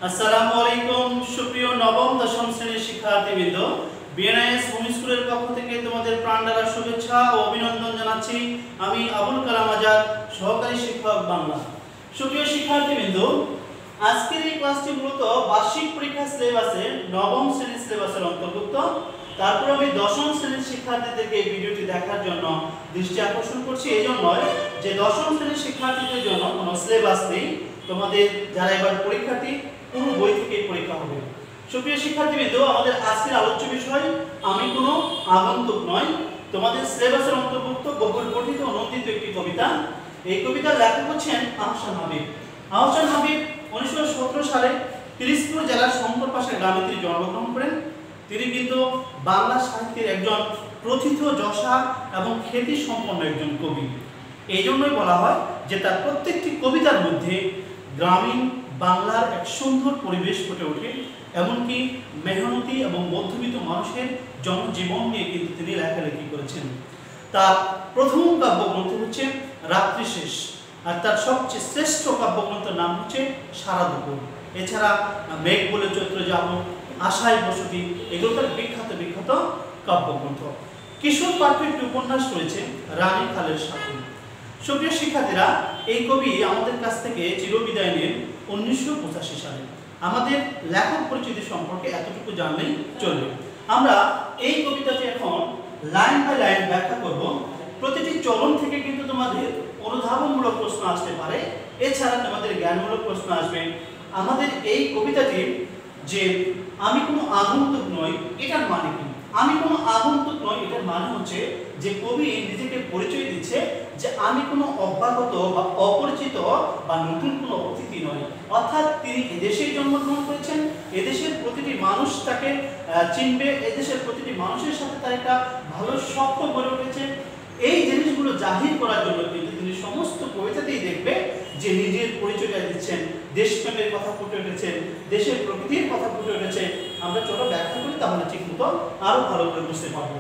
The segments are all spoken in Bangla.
আসসালামু আলাইকুম সুপ্রিয় নবম দশম শ্রেণীর শিক্ষার্থীবৃন্দ, বিএনআইএস হোম স্কুলের পক্ষ থেকে তোমাদের প্রাণঢালা শুভেচ্ছা ও অভিনন্দন জানাচ্ছি। আমি আবুল কালাম আজাদ, সহকারী শিক্ষক বাংলা। সুপ্রিয় শিক্ষার্থীবৃন্দ, আজকের এই ক্লাসটি মূলত বার্ষিক পরীক্ষা সিলেবাসে নবম শ্রেণীর সিলেবাসের অন্তর্ভুক্ত। তারপর আমি দশম শ্রেণীর শিক্ষার্থীদেরকে এই ভিডিওটি দেখার জন্য দৃষ্টি আকর্ষণ করছি। এই জন্যই যে দশম শ্রেণীর শিক্ষার্থীদের জন্য কোনো সিলেবাস নেই। তোমাদের যারা এবার পরীক্ষার্থী, পুরো বই থেকে পরীক্ষা হবে। সুপ্রিয় শিক্ষার্থীবৃন্দ, আমাদের আজকের আলোচ্য বিষয় আমি কোনো আগন্তুক নয়। তোমাদের সিলেবাসের অন্তর্ভুক্ত বহুল পঠিত অনন্দিত একটি কবিতা। এই কবিতার লেখক হচ্ছেন আহসান হাবিব। আহসান হাবিব 1917 সালে পিরোজপুর জেলার শঙ্করপাশা গ্রামে তিনি জন্মগ্রহণ করেন। তিনি কিন্তু বাংলা সাহিত্যের একজন প্রথিত যশা এবং খ্যাতি সম্পন্ন একজন কবি। এই জন্যই বলা হয় যে তার প্রত্যেকটি কবিতার মধ্যে গ্রামীণ বাংলার এক সুন্দর পরিবেশ ফুটে ওঠে। এমনকি মেহনতি এবং মধ্যবিত্ত মানুষের জনজীবন নিয়ে কিন্তু তিনি লেখালেখি করেছেন। তার প্রথম কাব্যগ্রন্থ হচ্ছে রাত্রি শেষ, আর তার সবচেয়ে শ্রেষ্ঠ কাব্যগ্রন্থের নাম হচ্ছে সারা দুপুর। এছাড়া মেঘ বলে চৈত্র যাব, আশায় বসতি, এগুলো তার বিখ্যাত বিখ্যাত কাব্যগ্রন্থ। কিশোর পাঠ্য একটি উপন্যাস রয়েছে রানী খালের সাথে। সুপ্রিয় শিক্ষার্থীরা, এই কবি আমাদের কাছ থেকে চিরবিদায় নেন 1985 সালে। আমাদের লেখক পরিচিতি সম্পর্কে এতটুকু জানলেই চলবে। আমরা এই কবিতাটি এখন লাইন বাই লাইন ব্যাখ্যা করব। প্রতিটি চরণ থেকে কিন্তু তোমাদের অনুধাবনমূলক প্রশ্ন আসতে পারে, এছাড়া তোমাদের জ্ঞানমূলক প্রশ্ন আসবে। আমাদের এই কবিতাটি যে আমি কোনো আগন্তুক নই, এটার মানে কি? আমি কোনো আগন্তুক নই এটার মানে হচ্ছে যে কবি নিজেকে পরিচয় দিচ্ছে যে আমি কোনো অভ্যাগত বা অপরিচিত বা নতুন কোনো অতিথি নই। অর্থাৎ তিনি এদেশেই জন্মগ্রহণ করেছেন, এদেশের প্রতিটি মানুষ তাকে চিনবে, এদেশের প্রতিটি মানুষের সাথে তার একটা ভালো সম্পর্ক গড়ে উঠেছে। এই জিনিসগুলো জাহির করার জন্য কিন্তু তিনি সমস্ত কবিতাতেই দেখবে যে নিজের পরিচয়টা দিচ্ছেন, দেশপ্রেমের কথা ফুটে উঠেছে, দেশের প্রকৃতির কথা ফুটে উঠেছে। আমরা চলো ব্যাখ্যা করি, তাহলে ঠিক মতো আরো ভালো করে বুঝতে পারবো।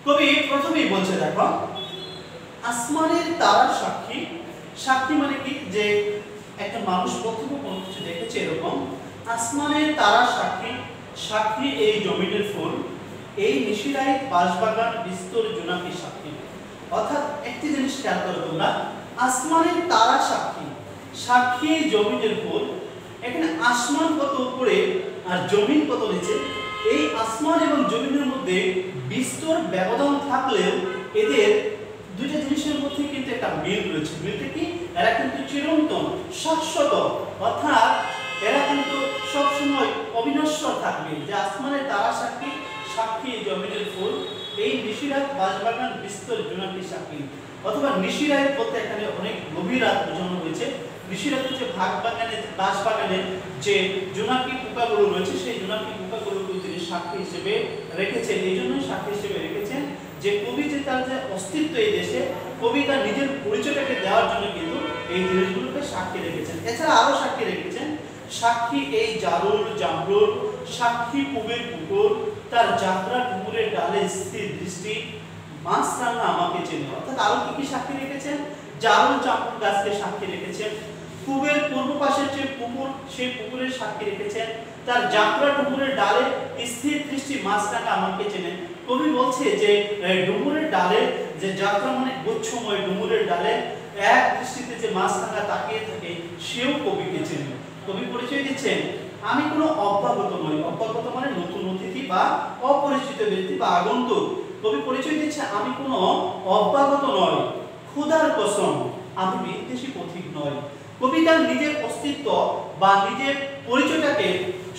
কবি প্রথমেই বলছে, দেখো, আসমানের তারার সাক্ষী। সাক্ষী মানে কি? যে একটা মানুষ প্রথম কোনো কিছু দেখেছে এরকম। আসমানের তারার সাক্ষী, সাক্ষী এই জমিনের ফুল, এই নিশিরাই বাঁশবাগান বিস্তর জোনাকি সাক্ষী। অর্থাৎ একটি জিনিস খেয়াল করো তোমরা, আসমানের তারা সাক্ষী, সাক্ষী জমিনের ফুল। এখানে আসমান কত উপরে আর জমিন কত নিচে, এই আসমান এবং জমিনের মধ্যে বিস্তর ব্যবধান থাকলেও এদের দুইটা জিনিসের মধ্যে কিন্তু একটা মিল রয়েছে। মিলটা কি? এরা কিন্তু চিরন্তন, শাশ্বত, অর্থাৎ এরা কিন্তু সবসময় অবিনশ্বর থাকবে। যে আসমানের তারা সাক্ষী, সাক্ষী জমিনের ফুল, এই নিশিরাত বাঁশবাগান বিস্তর জোনাকি সাক্ষী। অথবা নিশিরাত বলতে এখানে অনেক গভীর রাত বোঝানো হয়েছে। নিশিরাত হচ্ছে বাঁশবাগানে যে জোনাকি পোকাগুলো রয়েছে, সেই জোনাকি পোকাগুলোকে তিনি সাক্ষী হিসেবে রেখেছেন। এই জন্যই সাক্ষী হিসেবে রেখেছেন যে কবি যে তার যে অস্তিত্ব এই দেশে, কবি তার নিজের পরিচয়টাকে দেওয়ার জন্য কিন্তু এই জিনিসগুলোকে সাক্ষী রেখেছেন। এছাড়া আরো সাক্ষী রেখেছেন, সাক্ষী এই জারুল জামরুল, সাক্ষী পুবের পুকুর, তার যাত্রা ডুমুরের ডালে স্থির দৃষ্টি, মাছরাঙা আমাকে চেনে। অর্থাৎ আরো কি কি সাক্ষী রেখেছেন? জারুল জামরুল গাছকে সাক্ষী রেখেছেন, পুবের পূর্ব পাশের যে পুকুর, সেই পুকুরের সাক্ষী রেখেছেন, তার যাত্রা ডুমুরের ডালে স্থির দৃষ্টি, মাছরাঙা আমাকে চেনে। কবি বলছে যে ডুমুরের ডালে যে যাত্রা মানে গুচ্ছময়, ডুমুরের ডালে এক দৃষ্টিতে যে মাছরাঙা তাকিয়ে থাকে, সেও কবিকে চেনে। কবি পরিচয় দিচ্ছেন আমি কোনো অভ্যাগত নই। অভ্যাগত মানে নতুন অতিথি বা অপরিচিত ব্যক্তি বা আগন্তুক। কবি পরিচয় দিচ্ছে আমি কোনো অভ্যাগত নয়, খোদার কসম আমি বিদেশি পথিক নই। কবি তার নিজের অস্তিত্ব বা নিজের পরিচয়টাকে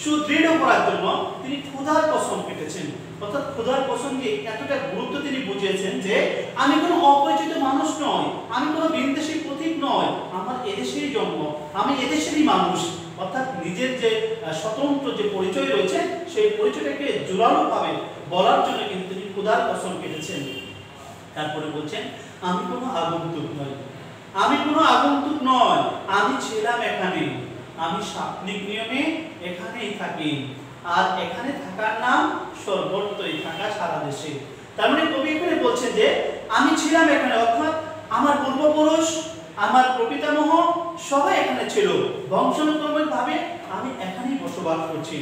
সুদৃঢ় করার জন্য তিনি খোদার কসম কেটেছেন। অর্থাৎ খোদার কসম দিয়ে এতটা গুরুত্ব তিনি বুঝিয়েছেন যে আমি কোনো অপরিচিত মানুষ নয়, আমি কোনো বিদেশি পথিক নয়, আমার এদেশেই জন্ম, আমি এদেশেরই মানুষ। অর্থাৎ নিজের যে স্বতন্ত্র যে পরিচয় রয়েছে, সেই পরিচয়টাকে জোরালো ভাবে বলার জন্য কিন্তু তিনি খোদার কসম কেটেছেন। তারপরে বলছেন আমি কোনো আগন্তুক নই, আমি কোনো আগন্তুক নয়, আমি ছিলাম এখানে, আমি সাপ্নিক নিয়মে এখানেই থাকি, আর এখানে থাকার নাম সর্বত্রই থাকা, সারা দেশে। তার মানে কবি এখানে বলছেন যে আমি ছিলাম এখানে, অর্থাৎ আমার পূর্বপুরুষ, আমার প্রপিতামহ সবাই এখানে ছিল, বংশানুক্রমিকভাবে আমি এখানেই বসবাস করছি,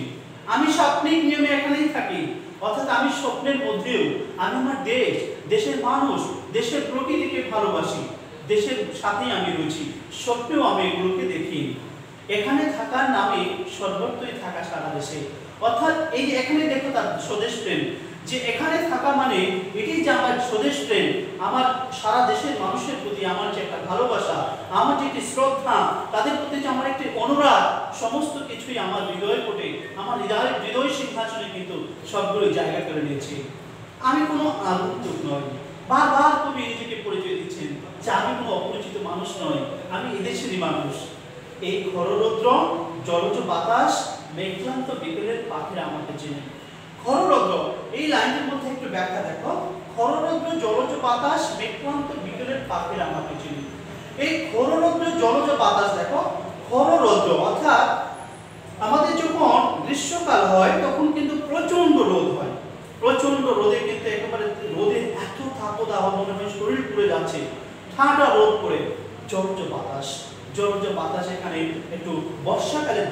আমি স্বপ্নিক নিয়মে এখানেই থাকি। অর্থাৎ আমি স্বপ্নের মধ্যেও আমি আমার দেশ, দেশের মানুষ, দেশের প্রকৃতিকে ভালোবাসি, দেশের সাথেই আমি রয়েছি, স্বপ্নেও আমি এগুলোকে দেখি। এখানে থাকার নামে সর্বত্রই থাকা সারা দেশে। অর্থাৎ এই যে এখানে দেখো তার স্বদেশ প্রেম, যে এখানে থাকা মানে এটি যে আমার স্বদেশ প্রেম, আমার সারা দেশের মানুষের প্রতি আমার যে একটা ভালোবাসা, আমার যে একটি শ্রদ্ধা, তাদের প্রতি যে আমার একটি অনুরাগ, সমস্ত কিছুই আমার হৃদয়ে কোটে, আমার হৃদয় সিংহাসনে কিন্তু সবগুলো জায়গা করে নিয়েছে। আমি কোনো আগন্তুক নই। বারবার কবি নিজেকে পরিচয় দিচ্ছেন যে আমি কোনো অপরিচিত মানুষ নই, আমি এদেশেরই মানুষ। এই খররৌদ্র জলজ বাতাস মেঘক্লান্ত বিকেলের পাখিরা আমাকে চেনে। খররৌদ্র এই লাইনের মধ্যে একটু ব্যাখ্যা দেখো। খররৌদ্র জলজ বাতাস মেঘক্লান্ত বিকেলের পাখিরা আমাকে চেনে। এই খররৌদ্র জলজ বাতাস দেখো, খররৌদ্র অর্থাৎ আমাদের যখন গ্রীষ্মকাল হয় তখন কিন্তু প্রচন্ড রোদ হয়, প্রচন্ড রোদে কিন্তু একেবারে রোদে এত তাপদাহ মনে হয় শরীর পুড়ে যাচ্ছে, ঠান্ডা রোদ পড়ে। জলজ বাতাস, জলজ বাতাস এখানে একটু বর্ষাকালের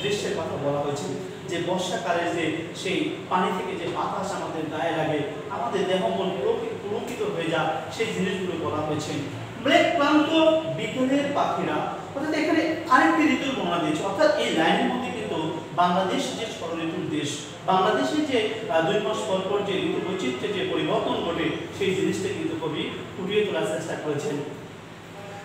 দৃশ্যের কথা বলা হয়েছে, যে বর্ষাকালে যে সেই পানি থেকে যে বাতাস আমাদের গায়ে লাগে, আমাদের দেহ মন পুলকিত হয়ে যায়, সেই জিনিসগুলো বলা হয়েছে। মেঘ ক্লান্ত বিকেলের পাখিরা, অর্থাৎ এখানে আরেকটি ঋতুর বর্ণনা দিয়েছে। অর্থাৎ এই লাইনের মধ্যে কিন্তু বাংলাদেশ যে ষড়ঋতুর দেশ, বাংলাদেশে যে 2 মাস পর পর যে ঋতু বৈচিত্র্যে যে পরিবর্তন ঘটে, সেই জিনিসটা কিন্তু কবি ফুটিয়ে তোলার চেষ্টা করেছেন।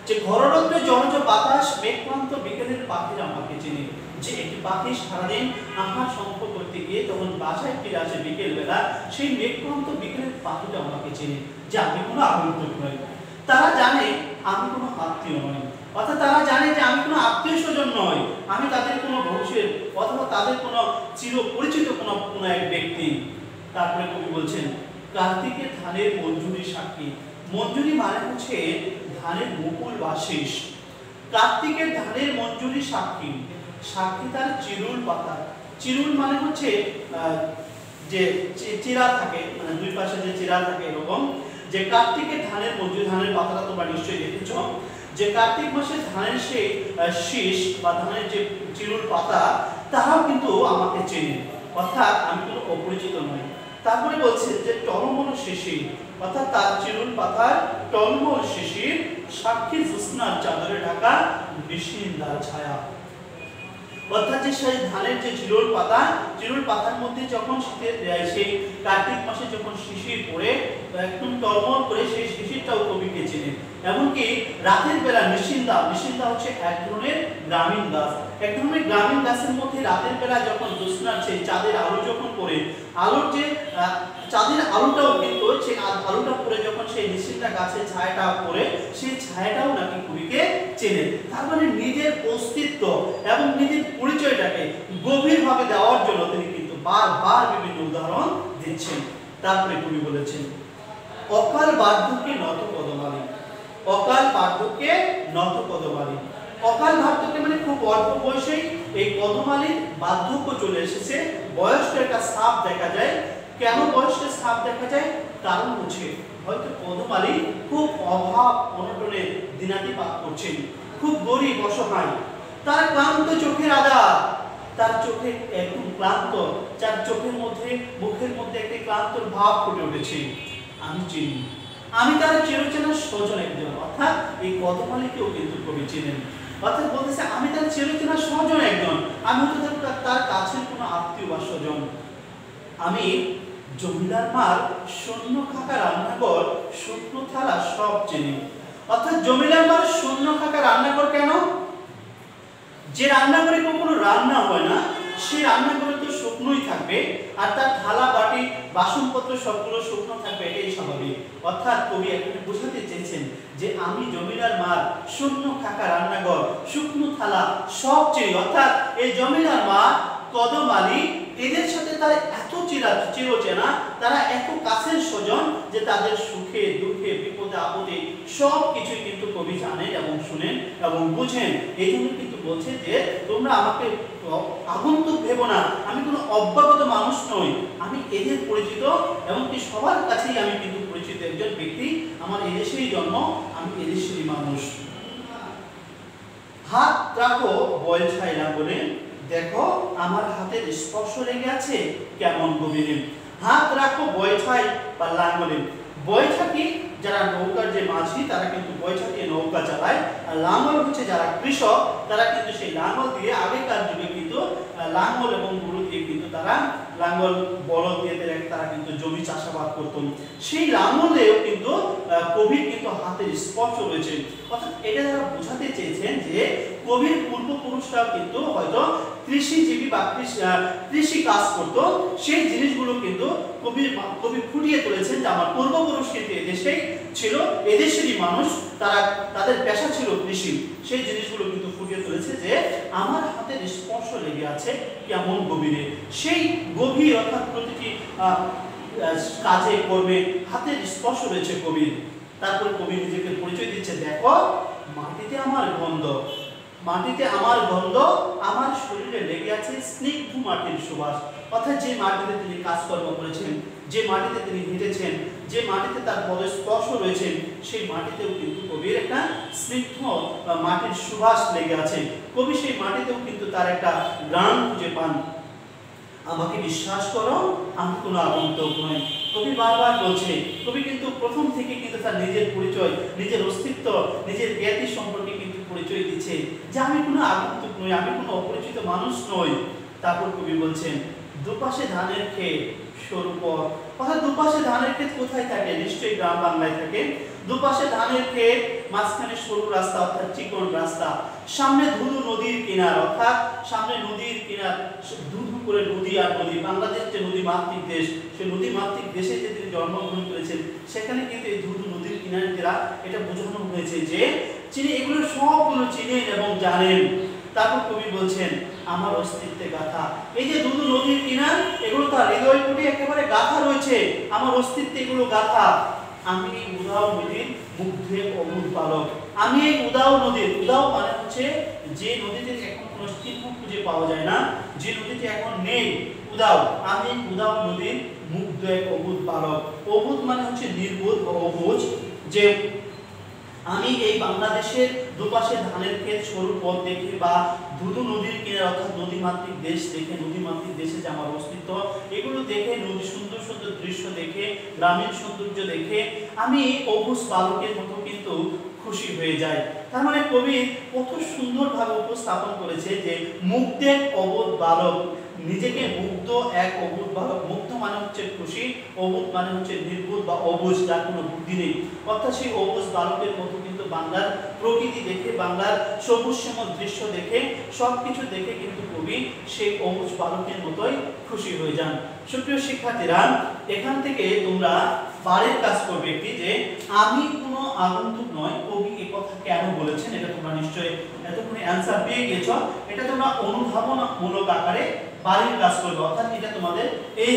যে খররৌদ্রে জলজ বাতাস মেঘক্লান্ত বিকেলের পাখিরা আমাকে চেনে। যে একটি পাখি সারাদিন আহার সংগ্রহ করতে গিয়ে তখন বাসায় ফিরে আসে বিকেল বেলা, সেই মেঘক্লান্ত বিকেলের পাখিটা আমাকে চেনে, যে আমি কোনো আগন্তুক নই। তারা জানে আমি কোনো আত্মীয় নই, অর্থাৎ তারা জানে যে আমি কোনো আত্মীয় স্বজন নই, আমি তাদের কোনো বংশের অথবা তাদের কোনো চিরপরিচিত কোনো এক ব্যক্তি। তারপরে কবি বলছেন কার্তিকের ধানের মঞ্জুরি সাক্ষী। মঞ্জুরি মানে হচ্ছে ধানের মুকুল বা শীষ। কার্তিকের ধানের মঞ্জুরি সাক্ষী, সাক্ষী তার চিরুল পাতা। চিরুল মানে হচ্ছে যে চিরা থাকে, মানে দুই পাশে যে চিরা থাকে এরকম। যে কার্তিকের ধানের মঞ্জুরি, ধানের পাতাটা তোমরা নিশ্চয়ই দেখেছ, যে কার্তিক মাসে ধানের সেই শীষ বা ধানের যে চিরুল পাতা, তারাও কিন্তু আমাকে চেনে, অর্থাৎ আমি কোনো অপরিচিত নই। তারপরে বলছে যে টলমল শিশির, অর্থাৎ তার চিরুল পাতার টলমল শিশির সাক্ষী জ্যোৎস্নার চাদরে ঢাকা নিশিন্দার ছায়া। অর্থাৎ যে সেই ধানের যে চিরুল পাতার মধ্যে যখন শীতের সেই কার্তিক মাসে যখন শিশির পড়ে একদম টলমল করে, সেই শিশিরটাও কবিকে চেনে। এমনকি রাতের বেলা নিশিন্দা, নিশিন্দা হচ্ছে এক ধরনের গ্রামীণ গাছ, এক ধরনের গ্রামীণ গাছের মধ্যে রাতের বেলা যখন জ্যোৎস্নার সেই চাঁদের আলো যখন পড়ে, আলোর যে চাঁদের আলোটাও কিন্তু সেই আলোটা পড়ে যখন সেই নিশিন্দা গাছের ছায়াটা পড়ে, সেই ছায়াটাও নাকি কবিকে চেনে। তার মানে নিজের অস্তিত্ব এবং নিজের পরিচয়টাকে গভীরভাবে দেওয়ার জন্য তিনি কিন্তু বারবার বিভিন্ন উদাহরণ দিচ্ছেন। তারপরে কবি বলেছেন অকাল বার্ধক্যে নত পদমালী। অকাল বার্ধক্যে নত পদমালী, অকাল বার্ধক্যে মানে খুব অল্প বয়সেই এই পদমালীর বার্ধক্য চলে এসেছে, বয়সটা একটা ছাপ দেখা যায়। কেন বয়সের ছাপ দেখা যায়? কারণ হচ্ছে হয়তো পদমালী খুব অভাব অনটনে দিনাতিপাত করছেন, খুব গরিব অসহায়, তার ক্লান্ত চোখের আধার, তার চোখে একদম ক্লান্ত, যার চোখের মধ্যে মুখের মধ্যে একটি ক্লান্তর ভাব ফুটে উঠেছে। আমি চিনি, আমি তার চিরচেনা স্বজন একজন, অর্থাৎ এই পদমালীকেও কিন্তু কবি চিনেন। অর্থাৎ বলতেছে আমি তার চিরচেনা স্বজন একজন, আমি হয়তো তার কাছের কোনো আত্মীয় বা স্বজন। আমি জমিদার মার শূন্য খাকা রান্নাঘর শুকনো থালা সব চিনি। অর্থাৎ জমিদার মার শূন্য খাকা রান্নাঘর কেন? যে রান্নাঘরে কখনো রান্না হয় না, সেই রান্নাঘরে তো শুকনোই থাকবে, আর তার থালা বাটি বাসনপত্র সবগুলো শুকনো থাকবে, এটাই স্বাভাবিক। অর্থাৎ কবি এখানে বোঝাতে চেয়েছেন যে আমি জমিদার মার শূন্য খাকা রান্নাঘর শুকনো থালা সব চিনি। অর্থাৎ এই জমিদার মা কদমালী এদের সাথে তার এত চিরচেনা, তারা এত কাছের স্বজন যে তাদের সুখে দুঃখে বিপদে আপদে সব কিছুই কিন্তু কবি জানেন এবং শুনেন এবং বুঝেন। এই জন্য কিন্তু বলছে যে তোমরা আমাকে আগন্তুক ভেবো না, আমি কোনো অভ্যাগত মানুষ নই, আমি এদের পরিচিত এবং কি সবার কাছেই আমি কিন্তু পরিচিত একজন ব্যক্তি, আমার এদেশেই জন্ম, আমি আমি এদেশেরই মানুষ। হাত রাখো বয়ছাই লাঙ্গলে, দেখো আমার হাতের স্পর্শ লেগে আছে কেমন গভীরে। হাত রাখো বয়ছাই বা লাঙ্গলে। বয়ছা কি? যারা নৌকার যে মাঝি তারা কিন্তু বয়ছা দিয়ে নৌকা চালায়, আর লাঙ্গল হচ্ছে যারা কৃষক তারা কিন্তু সেই লাঙ্গল দিয়ে আগেকার যুগে কিন্তু লাঙ্গল এবং গরু দিয়ে কিন্তু তারা লাঙ্গল বলদ দিয়ে তারা কিন্তু জমি চাষাবাদ করতেন। সেই লাঙ্গলেও কিন্তু কবির কিন্তু হাতের স্পর্শ রয়েছে। অর্থাৎ এটা যারা বোঝাতে চেয়েছেন যে কবির পূর্বপুরুষরা কিন্তু হয়তো কৃষিজীবী বা কৃষি কাজ করতো, সেই জিনিসগুলো কিন্তু কবি ফুটিয়ে তুলেছেন যে আমার পূর্বপুরুষ কিন্তু এদেশেই ছিল, এদেশেরই মানুষ, তারা তাদের পেশা ছিল কৃষি। সেই জিনিসগুলো কিন্তু ফুটিয়ে তুলেছে যে আমার হাতের স্পর্শ লেগে আছে কেমন গভীরে। সেই গভীর অর্থাৎ প্রতিটি কাজে কর্মে হাতের স্পর্শ রয়েছে কবির। তারপর কবি নিজেকে পরিচয় দিচ্ছে, দেখো মাটিতে আমার গন্ধ, মাটিতে আমার গন্ধ, আমার শরীরে লেগে আছে স্নিগ্ধ মাটির সুবাস। অর্থাৎ যে মাটিতে তিনি কাজকর্ম করেছেন, যে মাটিতে তিনি হেঁটেছেন, যে মাটিতে তার পদস্পর্শ রয়েছে, সেই মাটিতেও কিন্তু কবির একটা স্নিগ্ধ মাটির সুবাস লেগে আছে। কবি সেই মাটিতেও কিন্তু তার একটা গ্রাণ খুঁজে পান। আমাকে বিশ্বাস করো, আমি কোনো আগন্তুক নই। কবি বারবার বলছে, কবি কিন্তু প্রথম থেকে কিন্তু তার নিজের পরিচয়, নিজের অস্তিত্ব, নিজের জ্ঞাতি সম্পর্কে কিন্তু পরিচয় দিচ্ছে যে আমি কোনো আগন্তুক নই, আমি কোনো অপরিচিত মানুষ নই। তারপর কবি বলছেন, দুপাশে ধানের ক্ষেত সরু পথ। অর্থাৎ দুপাশে ধানের ক্ষেত কোথায় থাকে? নিশ্চয়ই গ্রাম বাংলায় থাকে। দুপাশে ধানের ক্ষেত, মাঝখানে সরু রাস্তা অর্থাৎ চিকন রাস্তা, সামনে ধুধু নদীর কিনার, অর্থাৎ সামনে নদীর কিনার, ধুধু করে নদী আর নদী। বাংলাদেশ যে নদী মাতৃক দেশ, সেই নদী মাতৃক দেশে যে তিনি জন্মগ্রহণ করেছেন, সেখানে কিন্তু এই ধুধু নদীর কিনারে যারা, এটা বোঝানো হয়েছে যে তিনি এগুলো সবগুলো চিনেন এবং জানেন। তারপর কবি বলছেন, আমার অস্তিত্বে গাথা। এই যে দুধু নদীর কিনার, এগুলো তার হৃদয় কোটে একেবারে গাথা রয়েছে, আমার অস্তিত্বে এগুলো গাথা। আমি এই উদাও নদীর মুগ্ধে অমূল বালক। আমি এই উদাও নদীর, উদাও মানে হচ্ছে যে নদীতে এখন কোনো চিহ্ন খুঁজে পাওয়া যায় না, যে নদীতে এখন নেই, উদাও। আমি উদাও নদীর মুগ্ধ এক অবুধ বালক। অবুধ মানে হচ্ছে নির্বোধ বা অবুঝ। যে আমি এই বাংলাদেশের দুপাশে ধানের ক্ষেত সরু পথ দেখে বা ধুধু নদীর কিনারে অর্থাৎ নদীমাতৃক দেশ দেখে, নদীমাতৃক দেশে যে আমার অস্তিত্ব, এগুলো দেখে, নদী সুন্দর সুন্দর দৃশ্য দেখে, গ্রামীণ সৌন্দর্য দেখে আমি অবুঝ বালকের মতো কিন্তু খুশি হয়ে যায়। তার মানে কবি কত সুন্দরভাবে উপস্থাপন করেছে যে মুগ্ধ এক অবোধ বালক, নিজেকে মুগ্ধ এক অবোধ বালক। মুগ্ধ মানে হচ্ছে খুশি, অবোধ মানে হচ্ছে নির্বোধ বা অবুঝ, যার কোনো বুদ্ধি নেই। অর্থাৎ সেই অবুঝ বালকের মতো কিন্তু বাংলার প্রকৃতি দেখে, বাংলার সবুজ শ্যামল দৃশ্য দেখে, সবকিছু দেখে কিন্তু কবি সেই অবুঝ বালকের মতোই খুশি হয়ে যান। সুপ্রিয় শিক্ষার্থীরা, এখান থেকে তোমরা বাড়ির কাজ করবে একটি, যে আমি কোনো আগন্তুক নয়, কবি এই কথা কেন বলেছেন, এটা তোমরা নিশ্চয়ই এতক্ষণে অ্যান্সার পেয়ে গেছো। এটা তোমরা অনুধাবনমূলক আকারে বাড়ির কাজ করবে, অর্থাৎ এটা তোমাদের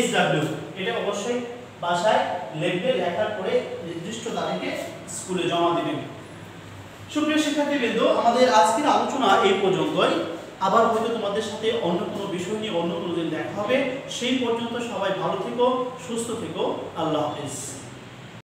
HW, এটা অবশ্যই বাসায় লিখবে, লেখার পরে নির্দিষ্ট তারিখে স্কুলে জমা দিবেন। সুপ্রিয় শিক্ষার্থীবৃন্দ, আমাদের আজকের আলোচনা এই পর্যন্তই। আবার হয়তো তোমাদের সাথে অন্য কোনো বিষয় নিয়ে অন্য কোনো দিন দেখা হবে। সেই পর্যন্ত সবাই ভালো থেকো, সুস্থ থেকো। আল্লাহ হাফেজ।